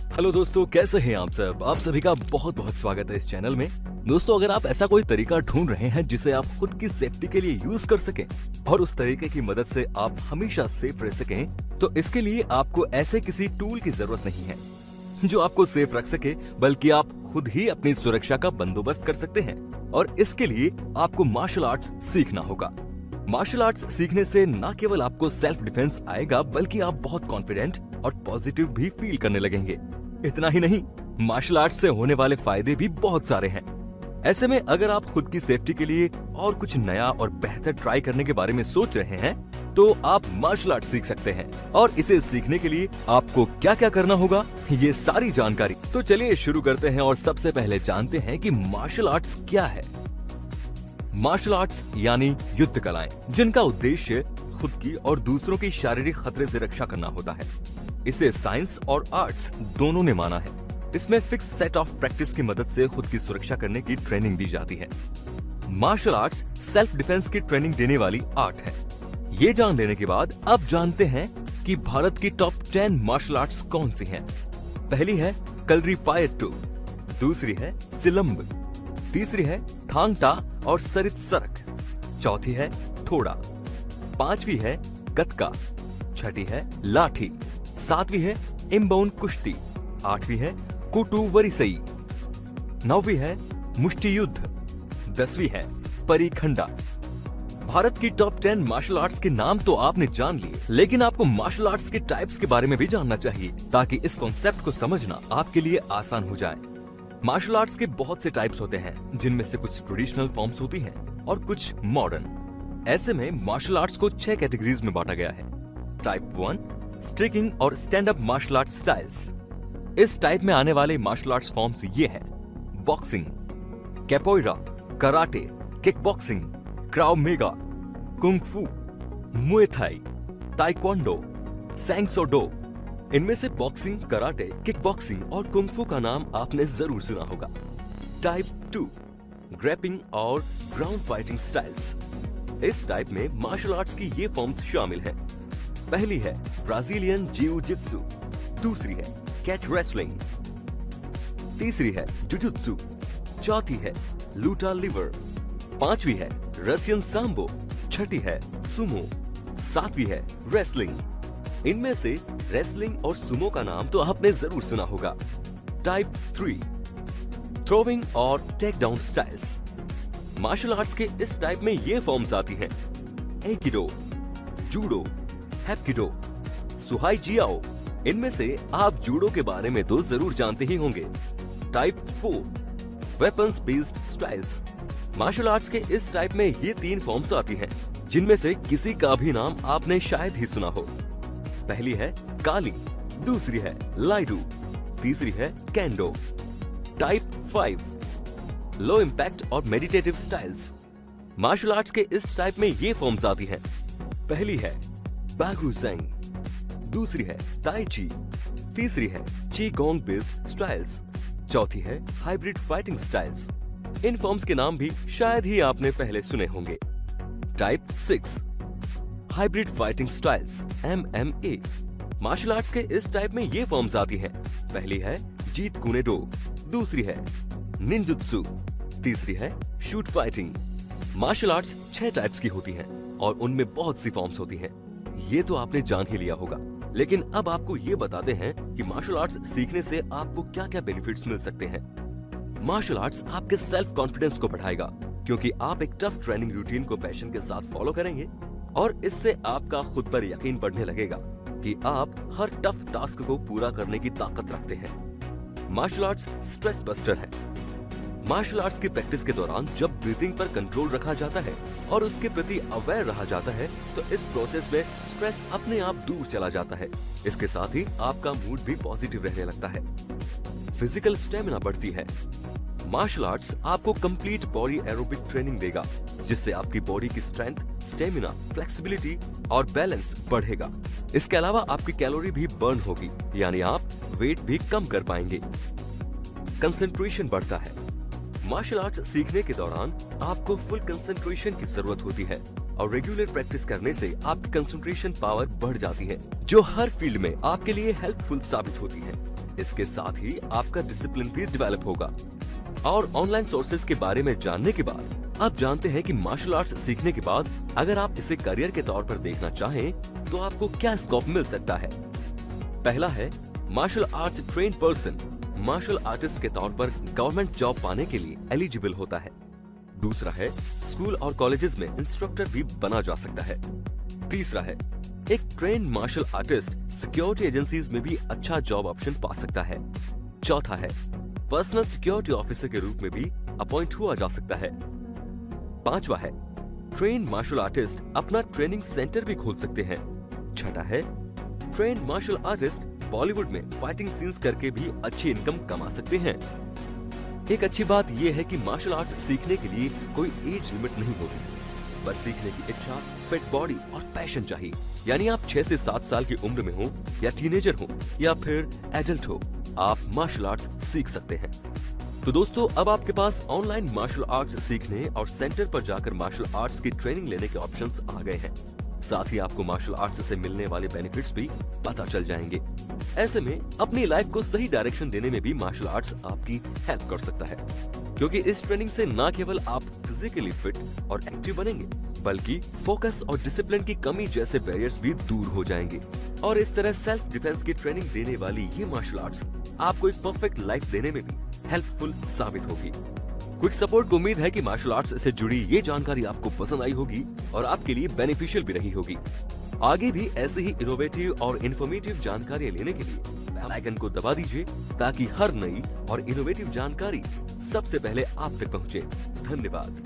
Hello दोस्तों, कैसे हैं आप सब? आप सभी का बहुत बहुत स्वागत है इस चैनल में। दोस्तों, अगर आप ऐसा कोई तरीका ढूंढ रहे हैं जिसे आप खुद की सेफ्टी के लिए यूज कर सकें और उस तरीके की मदद से आप हमेशा सेफ रह सकें, तो इसके लिए आपको ऐसे किसी टूल की जरूरत नहीं है जो आपको सेफ रख सके, बल्कि आप खुद ही अपनी सुरक्षा का बंदोबस्त कर सकते हैं। और इसके लिए आपको मार्शल आर्ट्स सीखना होगा। मार्शल आर्ट्स सीखने से न केवल आपको सेल्फ डिफेंस आएगा, बल्कि आप बहुत कॉन्फिडेंट और पॉजिटिव भी फील करने लगेंगे। इतना ही नहीं, मार्शल आर्ट्स से होने वाले फायदे भी बहुत सारे हैं। ऐसे में अगर आप खुद की सेफ्टी के लिए और कुछ नया और बेहतर ट्राई करने के बारे में सोच रहे हैं, तो आप मार्शल आर्ट सीख सकते हैं। और इसे सीखने के लिए आपको क्या क्या करना होगा, ये सारी जानकारी तो चलिए शुरू करते हैं। और सबसे पहले जानते हैं कि मार्शल आर्ट्स क्या है। मार्शल आर्ट्स यानी युद्ध कलाएं, जिनका उद्देश्य खुद की और दूसरों की शारीरिक खतरे से रक्षा करना होता है। इसे साइंस और आर्ट्स दोनों ने माना है। इसमें फिक्स सेट ऑफ प्रैक्टिस की मदद से खुद की सुरक्षा करने की ट्रेनिंग दी जाती है। मार्शल आर्ट्स सेल्फ डिफेंस की ट्रेनिंग देने वाली आर्ट है। ये जान लेने के बाद अब जानते हैं कि भारत की टॉप 10 मार्शल आर्ट्स कौन सी हैं। पहली है कलरीपायट्टू, दूसरी है सिलंब, तीसरी है थांग टा और सरित सरक, चौथी है थोड़ा, पांचवी है गतका, छठी है लाठी, सातवीं है इम्बोन कुश्ती, आठवीं है कुटू वरिसई, नौवीं है मुष्टि युद्ध, 10वीं है परिखंडा। भारत की टॉप 10 मार्शल आर्ट्स के नाम तो आपने जान लिए, लेकिन आपको मार्शल आर्ट्स के टाइप्स के बारे में भी जानना चाहिए, ताकि इस कॉन्सेप्ट को समझना आपके लिए आसान हो जाए। मार्शल आर्ट्स के बहुत से टाइप्स होते हैं, जिनमें से कुछ ट्रेडिशनल फॉर्म्स होती हैं और कुछ मॉडर्न। ऐसे में मार्शल आर्ट्स को 6 कैटेगरीज में बांटा गया है। टाइप 1 स्ट्रिकिंग और stand up martial art styles. इस टाइप में आने वाले मार्शल आर्ट्स फॉर्म्स ये हैं: boxing, capoeira, karate, kick boxing, krav maga, kung fu, muay Thai, taekwondo, सैंग सो डो। इनमें से बॉक्सिंग, कराटे, किक बॉक्सिंग और कुंग फू का नाम आपने जरूर सुना होगा। टाइप 2 ग्रैपिंग और ग्राउंड फाइटिंग स्टाइल्स। इस टाइप में मार्शल आर्ट्स की ये फॉर्म्स शामिल हैं। पहली है ब्राजीलियन जिउ जित्सु, दूसरी है कैच रेसलिंग, तीसरी है जुजुत्सु, चौथी है लूटा लिवर, पांचवी है रशियन सांबो, छठी है सुमो, सातवीं है रेसलिंग। इनमें से रेसलिंग और सुमो का नाम तो आपने जरूर सुना होगा। टाइप 3 थ्रोविंग और take down styles. Martial arts के इस टाइप में ये फॉर्म्स आती हैं: एकिडो, जूडो, हैप्किडो, सुहाई जियाओ। इनमें से आप जूडो के बारे में तो जरूर जानते ही होंगे। Type 4 weapons based styles. Martial arts के इस टाइप में ये 3 फॉर्म्स आती हैं, जिनमें से किसी का भी नाम आपने शायद ही सुना हो। पहली है काली, दूसरी है लाइडू, तीसरी है कैंडो। टाइप 5 लो इम्पैक्ट और मेडिटेटिव स्टाइल्स। मार्शल आर्ट्स के इस टाइप में ये फॉर्म्स आती हैं। पहली है बागु ज़ेंग, दूसरी है ताई ची, तीसरी है ची गोंग बेस्ड स्टाइल्स, चौथी है हाइब्रिड फाइटिंग स्टाइल्स। इन फॉर्म्स के नाम भी शायद ही आपने पहले सुने होंगे। Type 6 hybrid fighting styles MMA। Martial arts के इस टाइप में ये फॉर्म्स आती हैं। पहली है जीत कुनेडो, दूसरी है निंजुत्सु, तीसरी है shoot fighting. Martial arts 6 types की होती हैं और उनमें बहुत सी फॉर्म्स होती हैं। ये तो आपने जान ही लिया होगा, लेकिन अब आपको ये बताते हैं कि मार्शल आर्ट्स सीखने से आपको क्या क्या बेनिफिट्स मिल सकते हैं। मार्शल आर्ट्स आपके सेल्फ कॉन्फिडेंस को बढ़ाएगा, क्योंकि आप एक टफ ट्रेनिंग रूटीन को पैशन के साथ फॉलो करेंगे और इससे आपका खुद पर यकीन बढ़ने लगेगा कि आप हर टफ टास्क को पूरा करने की ताकत रखते हैं। मार्शल आर्ट्स स्ट्रेस बस्टर है। मार्शल आर्ट्स की प्रैक्टिस के दौरान जब ब्रीथिंग पर कंट्रोल रखा जाता है और उसके प्रति अवेयर रहा जाता है, तो इस प्रोसेस में स्ट्रेस अपने आप दूर चला जाता है। इसके साथ ही आपका मूड भी पॉजिटिव रहने लगता है। फिजिकल स्टेमिना बढ़ती है। मार्शल आर्ट्स आपको कंप्लीट बॉडी एरोबिक ट्रेनिंग देगा, जिससे आपकी बॉडी की स्ट्रेंथ, स्टेमिना, फ्लेक्सिबिलिटी और बैलेंस बढ़ेगा। इसके अलावा आपकी कैलोरी भी बर्न होगी, यानी आप वेट भी कम कर पाएंगे। कंसंट्रेशन बढ़ता है। मार्शल आर्ट्स सीखने के दौरान आपको फुल कंसंट्रेशन की जरूरत होती है और रेगुलर प्रैक्टिस करने से आपकी कंसंट्रेशन पावर बढ़ जाती है, जो हर फील्ड में आपके लिए हेल्पफुल साबित होती है। इसके साथ ही आपका डिसिप्लिन भी डेवलप होगा। और ऑनलाइन सोर्सेज के बारे में जानने के बाद आप जानते हैं कि मार्शल आर्ट्स सीखने के बाद अगर आप इसे करियर के तौर पर देखना चाहें तो आपको क्या स्कोप मिल सकता है। पहला है, martial arts trained person martial artist के तौर पर गवर्नमेंट जॉब पाने के लिए एलिजिबल होता है। दूसरा है, स्कूल और कॉलेजेस में इंस्ट्रक्टर भी बना जा सकता है। तीसरा है, एक trained martial artist security agencies में भी अच्छा जॉब ऑप्शन पा सकता है। चौथा है, पर्सनल सिक्योरिटी ऑफिसर के रूप में भी अपॉइंट हुआ जा सकता है। पांचवा है, ट्रेन्ड मार्शल आर्टिस्ट अपना ट्रेनिंग सेंटर भी खोल सकते हैं। छठा है, ट्रेन्ड मार्शल आर्टिस्ट बॉलीवुड में फाइटिंग सीन्स करके भी अच्छी इनकम कमा सकते हैं। एक अच्छी बात यह है कि मार्शल आर्ट्स सीखने के लिए कोई एज लिमिट नहीं होती, बस सीखने की इच्छा, फिट बॉडी और पैशन चाहिए। यानी आप 6 से 7 साल की उम्र में हो या टीनेजर हो या फिर एडल्ट हो, आप मार्शल आर्ट्स सीख सकते हैं। तो दोस्तों, अब आपके पास ऑनलाइन मार्शल आर्ट्स सीखने और सेंटर पर जाकर मार्शल आर्ट्स की ट्रेनिंग लेने के ऑप्शंस आ गए हैं। साथ ही आपको मार्शल आर्ट्स से मिलने वाले बेनिफिट्स भी पता चल जाएंगे। ऐसे में अपनी लाइफ को सही डायरेक्शन देने में भी मार्शल आर्ट्स आपकी हेल्प कर सकता है, क्योंकि इस ट्रेनिंग से न केवल आप फिजिकली फिट और एक्टिव बनेंगे, बल्कि फोकस और डिसिप्लिन की कमी जैसे बैरियर्स भी दूर हो जाएंगे। और इस तरह सेल्फ डिफेंस की ट्रेनिंग देने वाली ये मार्शल आर्ट्स आपको एक परफेक्ट लाइफ देने में भी हेल्पफुल साबित होगी। क्विक सपोर्ट को उम्मीद है कि मार्शल आर्ट्स से जुड़ी ये जानकारी आपको पसंद आई होगी और आपके लिए बेनिफिशियल भी रही होगी। आगे भी ऐसे ही इनोवेटिव और इन्फॉर्मेटिव जानकारी लेने के लिए बेल आइकन को दबा दीजिए ताकि हर नई और इनोवेटिव जानकारी सबसे पहले आप तक पहुंचे। धन्यवाद।